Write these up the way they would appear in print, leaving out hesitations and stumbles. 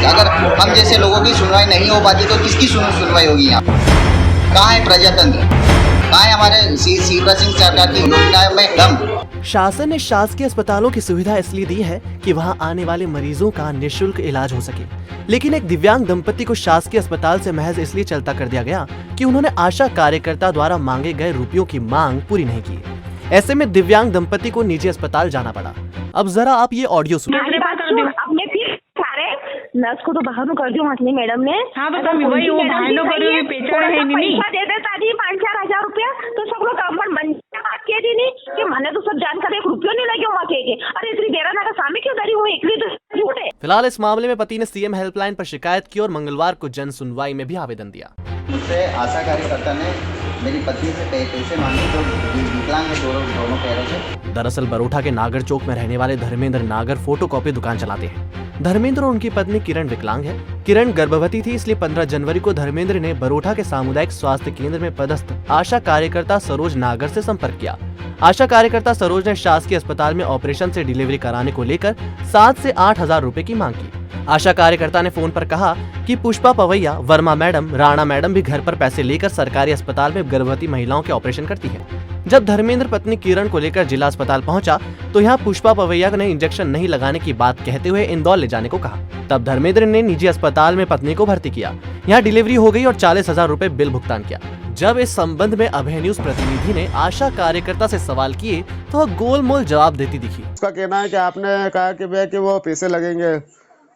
अगर हम जैसे लोगों की सुनवाई नहीं हो पाती तो किसकी सुनवाई होगी यहाँ? कहाँ है प्रजातंत्र? कहाँ है हमारे शिवराज सिंह सरकार की योजना में दम? शासन ने शासकीय अस्पतालों की सुविधा इसलिए दी है कि वहां आने वाले मरीजों का निःशुल्क इलाज हो सके, लेकिन एक दिव्यांग दंपति को शासकीय अस्पताल से महज इसलिए चलता कर दिया गया कि उन्होंने आशा कार्यकर्ता द्वारा मांगे गए रुपयों की मांग पूरी नहीं की। ऐसे में दिव्यांग दंपति को निजी अस्पताल जाना पड़ा। अब जरा आप ये ऑडियो सुनो। नर्स को तो बाहर कर दियो मछली मैडम ने। हाँ बता वही वो भाईनो करो ये पेचड़ है नहीं पैसा दे देता दी 5-4 हजार रुपया तो सब लोग अपन मन बात कह दी नहीं कि मैंने तो सब जानकर 1 रुपया नहीं लगे वहाँ के। अरे इतनी देर ना सामने क्यों डरी हुई इतनी तो झूठ है। फिलहाल इस मामले में पति ने सीएम हेल्पलाइन पर शिकायत की और मंगलवार को जन सुनवाई में भी आवेदन दिया। मुझसे आशा कार्यकर्ता ने मेरी पत्नी से पैसे मांगे जो विकलांग है दोनों पैरों से। दरअसल बरोठा के नागर चौक में रहने वाले धर्मेंद्र नागर फोटोकॉपी दुकान चलाते हैं। धर्मेंद्र और उनकी पत्नी किरण विकलांग है। किरण गर्भवती थी, इसलिए 15 जनवरी को धर्मेंद्र ने बरोठा के सामुदायिक स्वास्थ्य केंद्र में पदस्थ आशा कार्यकर्ता सरोज नागर से संपर्क किया। आशा कार्यकर्ता सरोज ने शासकीय अस्पताल में ऑपरेशन से डिलीवरी कराने को लेकर 7 से 8 हजार रुपए की मांग की। आशा कार्यकर्ता ने फोन पर कहा कि पुष्पा पवैया, वर्मा मैडम, राणा मैडम भी घर पर पैसे लेकर सरकारी अस्पताल में गर्भवती महिलाओं के ऑपरेशन करती है। जब धर्मेंद्र पत्नी किरण को लेकर जिला अस्पताल पहुंचा तो यहाँ पुष्पा पवैया ने इंजेक्शन नहीं लगाने की बात कहते हुए इंदौर ले जाने को कहा। तब धर्मेंद्र ने निजी अस्पताल में पत्नी को भर्ती किया। यहाँ डिलीवरी हो गई और 40,000 रुपए बिल भुगतान किया। जब इस संबंध में अभय न्यूज प्रतिनिधि ने आशा कार्यकर्ता से सवाल किए तो वह गोलमोल जवाब देती दिखी। उसका कहना है कि आपने कहा कि वो पैसे लगेंगे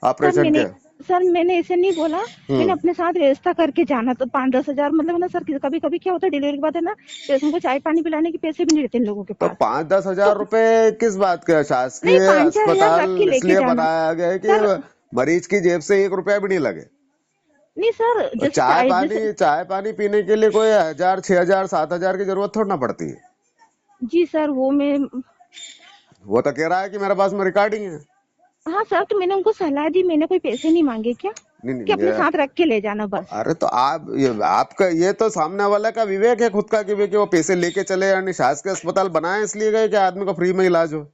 ऑपरेशन के। सर मैंने ऐसे नहीं बोला, मैंने अपने साथ व्यवस्था करके जाना तो 5-10 हजार मतलब ना सर। कभी कभी क्या होता है डिलीवरी के बाद है ना पेशेंट को चाय पानी पिलाने के पैसे भी नहीं देते इन लोगों के पास। तो 5-10 हजार रुपए किस बात के? शासकीय अस्पताल इसलिए बनाया गया है कि मरीज की जेब से 1 रुपया भी नहीं लगे। नहीं सर, चाय पानी पीने के लिए कोई 1000, 6000, 7000 की जरूरत थोड़ा ना पड़ती है। जी सर वो तो कह रहा है कि मेरे पास में रिकॉर्डिंग है। हाँ सर, तो मैंने उनको सलाह दी, मैंने कोई पैसे नहीं मांगे क्या? नहीं, कि अपने साथ रख के ले जाना बस। अरे तो आपका ये तो सामने वाला का विवेक है खुद का कि वो पैसे लेके चले, यानी शासकीय अस्पताल बनाए इसलिए गए कि आदमी को फ्री में इलाज हो।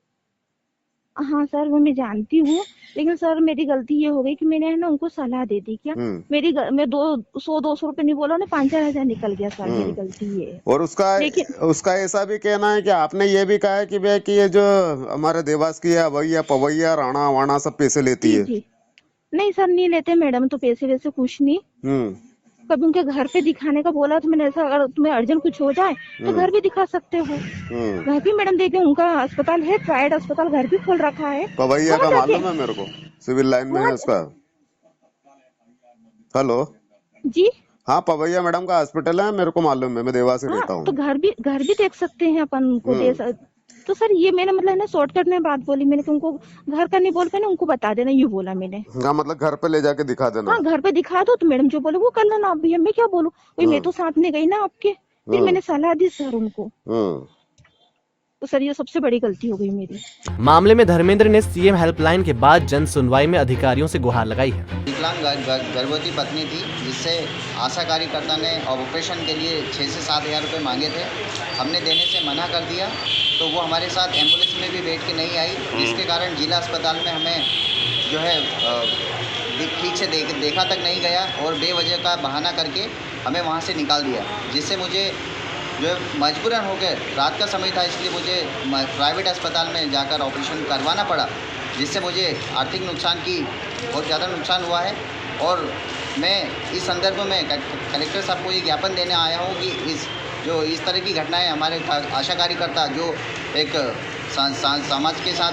हाँ सर वो मैं जानती हूँ, लेकिन सर मेरी गलती ये हो गई कि मैंने है ना उनको सलाह दे दी क्या। मैं 200 रुपए नहीं बोला ना 5-4 हजार निकल गया सर, मेरी गलती ये है। और उसका ऐसा भी कहना है कि आपने ये भी कहा है कि भैया कि ये जो हमारे देवास की है पवैया राणा वाणा सब पैसे लेती है। जी नहीं सर, नहीं लेते मैडम तो पैसे वैसे कुछ नहीं। कभी उनके घर पे दिखाने का बोला तो मैंने ऐसा, अगर तुम्हें अर्जेंट कुछ हो जाए तो घर भी दिखा सकते हो। घर भी मैडम देखिए उनका अस्पताल है, प्राइवेट अस्पताल घर भी खोल रखा है। पवैया का मालूम है मेरे को, सिविल लाइन में है उसका। हेलो जी हाँ, पवैया मैडम का हॉस्पिटल है, मेरे को मालूम है, मैं देवास से रहता हूँ। तो घर भी देख सकते हैं अपन उनको तो सर ये मैंने मतलब ना शॉर्टकट में बात बोली मैंने कि उनको घर का नहीं बोल पाए ना, उनको बता देना, ये बोला मैंने। हाँ मतलब घर पे ले जाके दिखा देना। हाँ घर पे दिखा दो तो मैडम जो बोले वो कर लेना। आप भैया मैं क्या बोलूँ, मैं तो साथ में गई ना आपके, फिर मैंने सलाह दी सर उनको। तो सर ये सबसे बड़ी गलती हो गई मेरी। मामले में धर्मेंद्र ने सीएम हेल्पलाइन के बाद जन सुनवाई में अधिकारियों से गुहार लगाई है। विकलांग गर्भवती पत्नी थी जिससे आशा कार्यकर्ता ने ऑपरेशन के लिए 6 से 7 हजार रुपये मांगे थे। हमने देने से मना कर दिया तो वो हमारे साथ एम्बुलेंस में भी बैठ के नहीं आई, जिसके कारण जिला अस्पताल में हमें जो है ठीक से देखा तक नहीं गया और बेवजह का बहाना करके हमें वहाँ से निकाल दिया, जिससे मुझे जो मजबूरन हो गए, रात का समय था इसलिए मुझे प्राइवेट अस्पताल में जाकर ऑपरेशन करवाना पड़ा, जिससे मुझे आर्थिक नुकसान की बहुत ज़्यादा नुकसान हुआ है। और मैं इस संदर्भ में कलेक्टर साहब को ये ज्ञापन देने आया हूँ कि इस तरह की घटनाएं हमारे आशा कार्यकर्ता जो एक समाज के साथ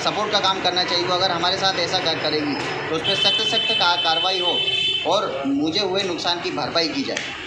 सपोर्ट का काम करना चाहिए, वो अगर हमारे साथ ऐसा करेगी तो उस पर सख्त कार्रवाई हो और मुझे हुए नुकसान की भरपाई की जाए।